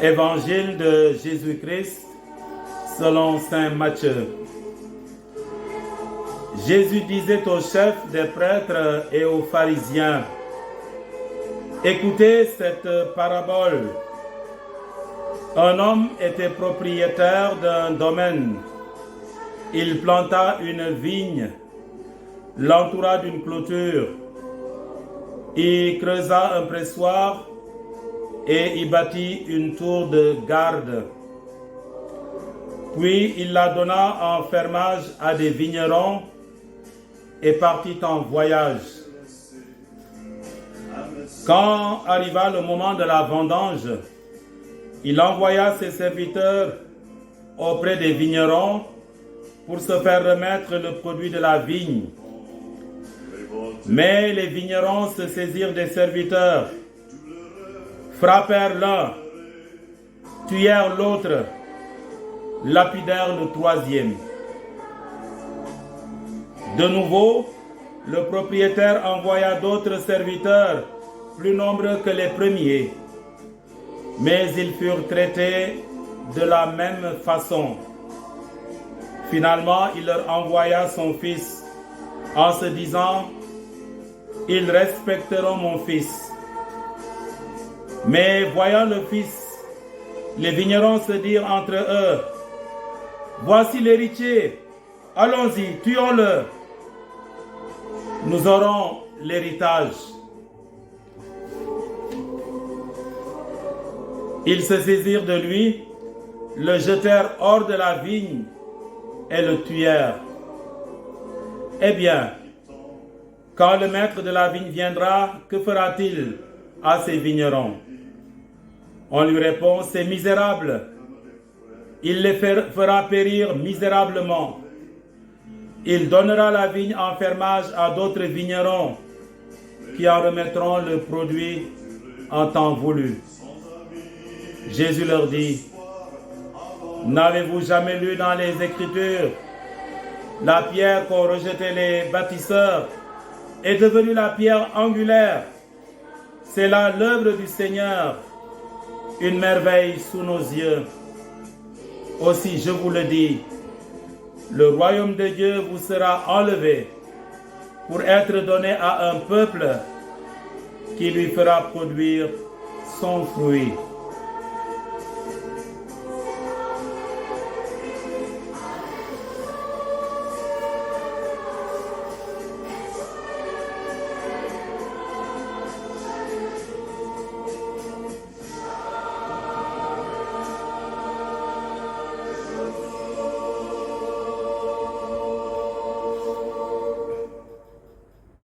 Évangile de Jésus-Christ selon saint Matthieu. Jésus disait aux chefs des prêtres et aux pharisiens: écoutez cette parabole. Un homme était propriétaire d'un domaine. Il planta une vigne, l'entoura d'une clôture, y creusa un pressoir et y bâtit une tour de garde. Puis il la donna en fermage à des vignerons et partit en voyage. Quand arriva le moment de la vendange, il envoya ses serviteurs auprès des vignerons pour se faire remettre le produit de la vigne. Mais les vignerons se saisirent des serviteurs, frappèrent l'un, tuèrent l'autre, lapidèrent le troisième. De nouveau, le propriétaire envoya d'autres serviteurs, plus nombreux que les premiers, mais ils furent traités de la même façon. Finalement, il leur envoya son fils, en se disant: ils respecteront mon fils. Mais voyant le fils, les vignerons se dirent entre eux: voici l'héritier, allons-y, tuons-le. Nous aurons l'héritage. Ils se saisirent de lui, le jetèrent hors de la vigne et le tuèrent. Eh bien, quand le maître de la vigne viendra, que fera-t-il à ces vignerons? On lui répond: c'est misérable. Il les fera périr misérablement. Il donnera la vigne en fermage à d'autres vignerons qui en remettront le produit en temps voulu. Jésus leur dit: n'avez-vous jamais lu dans les Écritures, la pierre qu'ont rejetée les bâtisseurs est devenue la pierre angulaire? C'est là l'œuvre du Seigneur, une merveille sous nos yeux. Aussi, je vous le dis, le royaume de Dieu vous sera enlevé pour être donné à un peuple qui lui fera produire son fruit.